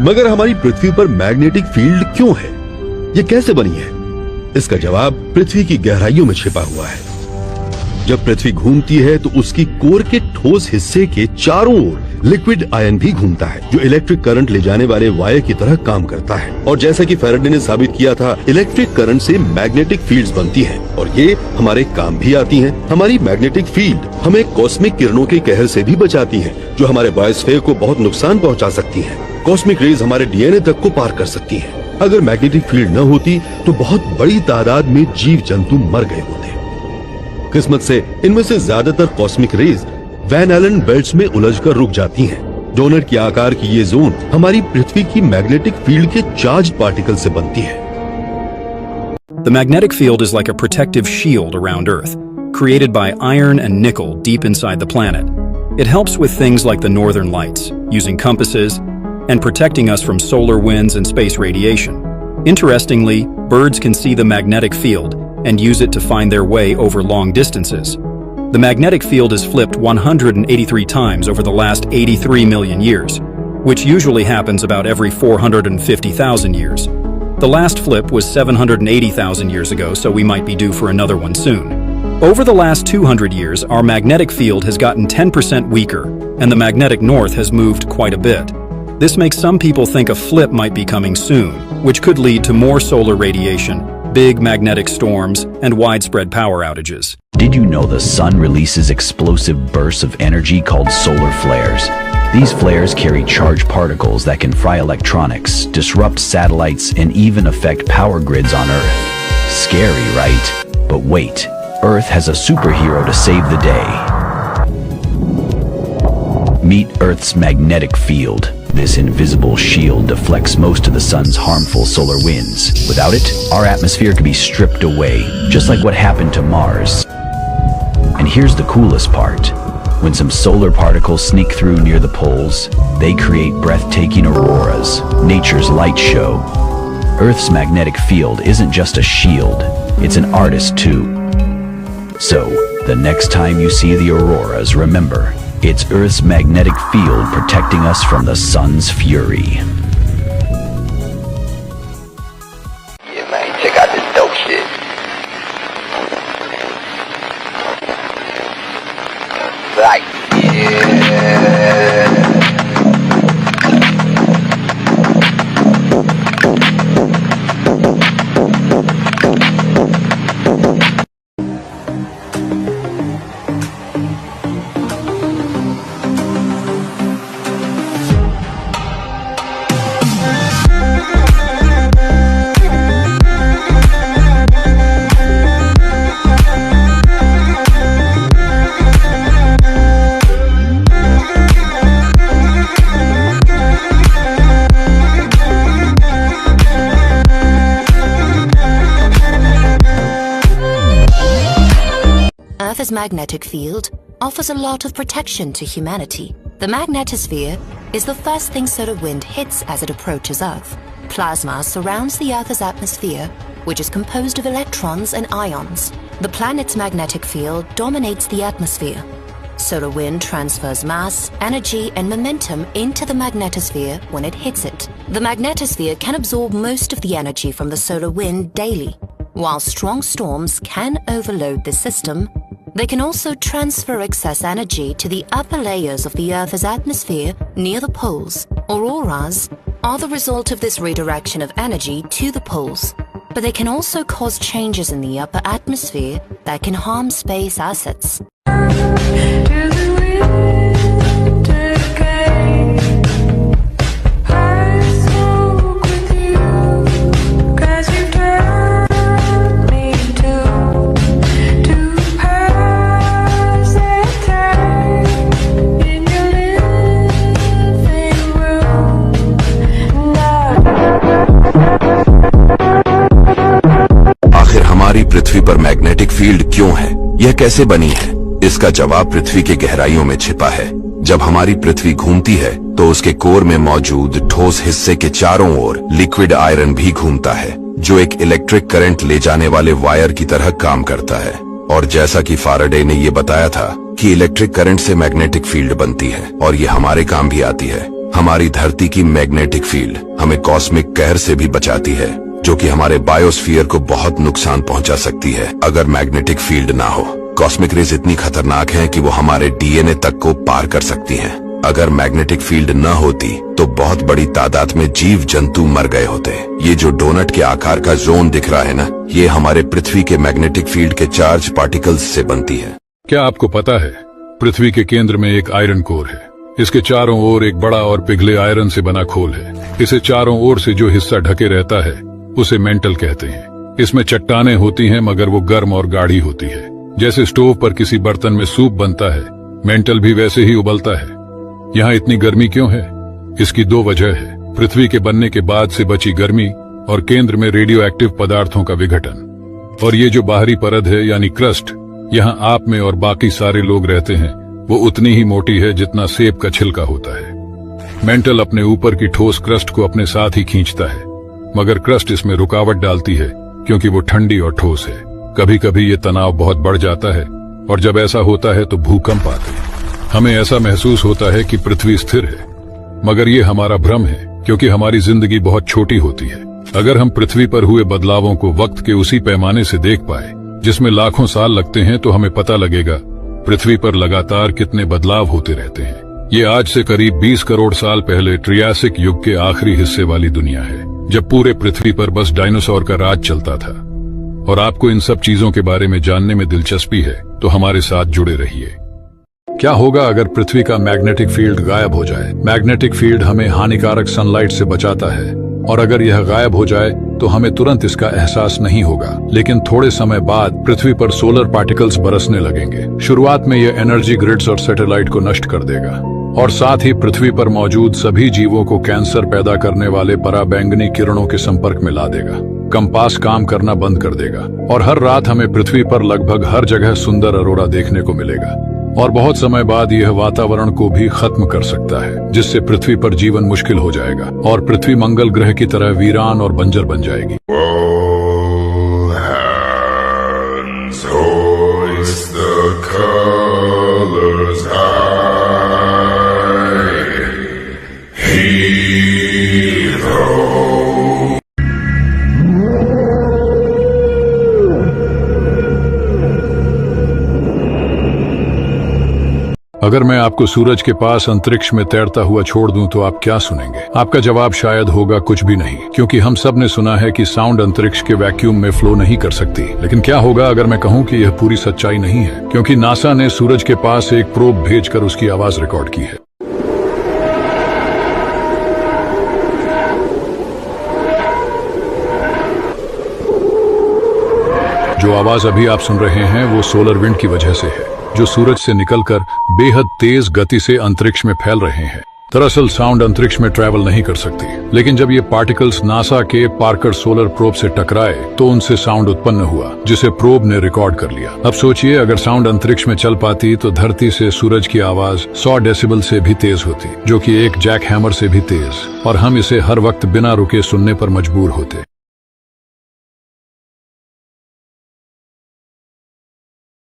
मगर हमारी पृथ्वी पर मैग्नेटिक फील्ड क्यों है? ये कैसे बनी है? इसका जवाब पृथ्वी की गहराइयों में छिपा हुआ है। जब पृथ्वी घूमती है तो उसकी कोर के ठोस हिस्से के चारों ओर लिक्विड आयन भी घूमता है, जो इलेक्ट्रिक करंट ले जाने वाले वायर की तरह काम करता है। और जैसा कि फैराडे ने साबित किया था, इलेक्ट्रिक करंट से मैग्नेटिक फील्ड्स बनती हैं और ये हमारे काम भी आती हैं। हमारी मैग्नेटिक फील्ड हमें कॉस्मिक किरणों के कहर से भी बचाती है, जो हमारे बायोस्फीयर को बहुत नुकसान पहुँचा सकती है। कॉस्मिक रेज हमारे डीएनए तक को पार कर सकती है। अगर मैग्नेटिक फील्ड न होती तो बहुत बड़ी तादाद में जीव जंतु मर गए होते। किस्मत से इनमें से ज्यादातर cosmic rays Van Allen belts में उलझकर रुक जाती हैं। डोनट के आकार की ये जोन हमारी पृथ्वी की मैग्नेटिक फील्ड के चार्ज पार्टिकल से बनती है। The magnetic field is like a protective shield around Earth, created by iron and nickel deep inside the planet. It helps with things like the northern lights, using compasses, and protecting us from solar winds and space radiation. Interestingly, birds can see the magnetic field and use it to find their way over long distances. The magnetic field is flipped 183 times over the last 83 million years, which usually happens about every 450,000 years. The last flip was 780,000 years ago, so we might be due for another one soon. Over the last 200 years, our magnetic field has gotten 10% weaker, and the magnetic north has moved quite a bit. This makes some people think a flip might be coming soon, which could lead to more solar radiation, big magnetic storms, and widespread power outages. Did you know the sun releases explosive bursts of energy called solar flares? These flares carry charged particles that can fry electronics, disrupt satellites, and even affect power grids on Earth. Scary, right? But wait, Earth has a superhero to save the day. Meet Earth's magnetic field. This invisible shield deflects most of the sun's harmful solar winds. Without it, our atmosphere could be stripped away, just like what happened to Mars. And here's the coolest part. When some solar particles sneak through near the poles, they create breathtaking auroras, nature's light show. Earth's magnetic field isn't just a shield, it's an artist too. So, the next time you see the auroras, remember, it's Earth's magnetic field protecting us from the sun's fury. Yeah, man, check out this dope shit. Like, yeah. Earth's magnetic field offers a lot of protection to humanity. The magnetosphere is the first thing solar wind hits as it approaches Earth. Plasma surrounds the Earth's atmosphere, which is composed of electrons and ions. The planet's magnetic field dominates the atmosphere. Solar wind transfers mass, energy, and momentum into the magnetosphere when it hits it. The magnetosphere can absorb most of the energy from the solar wind daily. While strong storms can overload the system, they can also transfer excess energy to the upper layers of the Earth's atmosphere near the poles. Auroras are the result of this redirection of energy to the poles, but they can also cause changes in the upper atmosphere that can harm space assets. हमारी पृथ्वी पर magnetic field क्यों है? यह कैसे बनी है? इसका जवाब पृथ्वी के गहराइयों में छिपा है। जब हमारी पृथ्वी घूमती है तो उसके कोर में मौजूद ठोस हिस्से के चारों ओर लिक्विड आयरन भी घूमता है, जो एक इलेक्ट्रिक करंट ले जाने वाले वायर की तरह काम करता है। और जैसा कि फैराडे ने ये बताया था कि इलेक्ट्रिक करंट से मैग्नेटिक फील्ड बनती है और ये हमारे काम भी आती है। हमारी धरती की मैग्नेटिक फील्ड हमें कॉस्मिक कहर से भी बचाती है, जो कि हमारे बायोस्फीयर को बहुत नुकसान पहुंचा सकती है। अगर मैग्नेटिक फील्ड ना हो, कॉस्मिक रेज इतनी खतरनाक हैं कि वो हमारे डीएनए तक को पार कर सकती हैं। अगर मैग्नेटिक फील्ड न होती तो बहुत बड़ी तादाद में जीव जंतु मर गए होते। ये जो डोनट के आकार का जोन दिख रहा है ना, ये हमारे पृथ्वी के मैग्नेटिक फील्ड के चार्ज पार्टिकल्स से बनती है। क्या आपको पता है, पृथ्वी के केंद्र में एक आयरन कोर है। इसके चारों ओर एक बड़ा और पिघले आयरन से बना खोल है। इसे चारों ओर से जो हिस्सा ढके रहता है उसे मेंटल कहते हैं। इसमें चट्टानें होती हैं, मगर वो गर्म और गाढ़ी होती है। जैसे स्टोव पर किसी बर्तन में सूप बनता है, मेंटल भी वैसे ही उबलता है। यहाँ इतनी गर्मी क्यों है? इसकी दो वजह है, पृथ्वी के बनने के बाद से बची गर्मी और केंद्र में रेडियो एक्टिव पदार्थों का विघटन। और ये जो बाहरी परत है यानी क्रस्ट, यहाँ आप में और बाकी सारे लोग रहते हैं, वो उतनी ही मोटी है जितना सेब का छिलका होता है। मेंटल अपने ऊपर की ठोस क्रस्ट को अपने साथ ही खींचता है, मगर क्रस्ट इसमें रुकावट डालती है क्योंकि वो ठंडी और ठोस है। कभी कभी ये तनाव बहुत बढ़ जाता है और जब ऐसा होता है तो भूकंप आते हैं। हमें ऐसा महसूस होता है कि पृथ्वी स्थिर है, मगर ये हमारा भ्रम है, क्योंकि हमारी जिंदगी बहुत छोटी होती है। अगर हम पृथ्वी पर हुए बदलावों को वक्त के उसी पैमाने से देख पाए जिसमें लाखों साल लगते हैं, तो हमें पता लगेगा पृथ्वी पर लगातार कितने बदलाव होते रहते हैं। ये आज से करीब 20 करोड़ साल पहले ट्रियासिक युग के आखिरी हिस्से वाली दुनिया है, जब पूरे पृथ्वी पर बस डायनासोर का राज चलता था। और आपको इन सब चीजों के बारे में जानने में दिलचस्पी है तो हमारे साथ जुड़े रहिए। क्या होगा अगर पृथ्वी का मैग्नेटिक फील्ड गायब हो जाए? मैग्नेटिक फील्ड हमें हानिकारक सनलाइट से बचाता है, और अगर यह गायब हो जाए तो हमें तुरंत इसका एहसास नहीं होगा, लेकिन थोड़े समय बाद पृथ्वी पर सोलर पार्टिकल्स बरसने लगेंगे। शुरुआत में यह एनर्जी ग्रिड्स और सैटेलाइट को नष्ट कर देगा, और साथ ही पृथ्वी पर मौजूद सभी जीवों को कैंसर पैदा करने वाले पराबैंगनी किरणों के संपर्क में ला देगा। कंपास काम करना बंद कर देगा, और हर रात हमें पृथ्वी पर लगभग हर जगह सुंदर अरोरा देखने को मिलेगा। और बहुत समय बाद यह वातावरण को भी खत्म कर सकता है, जिससे पृथ्वी पर जीवन मुश्किल हो जाएगा और पृथ्वी मंगल ग्रह की तरह वीरान और बंजर बन जाएगी। अगर मैं आपको सूरज के पास अंतरिक्ष में तैरता हुआ छोड़ दूं तो आप क्या सुनेंगे? आपका जवाब शायद होगा कुछ भी नहीं, क्योंकि हम सब ने सुना है कि साउंड अंतरिक्ष के वैक्यूम में फ्लो नहीं कर सकती। लेकिन क्या होगा अगर मैं कहूं कि यह पूरी सच्चाई नहीं है, क्योंकि नासा ने सूरज के पास एक प्रोब भेजकर उसकी आवाज रिकॉर्ड की है। जो आवाज अभी आप सुन रहे हैं वो सोलर विंड की वजह से है, जो सूरज से निकलकर बेहद तेज गति से अंतरिक्ष में फैल रहे हैं। दरअसल साउंड अंतरिक्ष में ट्रैवल नहीं कर सकती, लेकिन जब ये पार्टिकल्स नासा के पार्कर सोलर प्रोब से टकराए तो उनसे साउंड उत्पन्न हुआ, जिसे प्रोब ने रिकॉर्ड कर लिया। अब सोचिए, अगर साउंड अंतरिक्ष में चल पाती तो धरती से सूरज की आवाज 100 डेसिबल से भी तेज होती, जो कि एक जैक हैमर से भी तेज, और हम इसे हर वक्त बिना रुके सुनने पर मजबूर होते।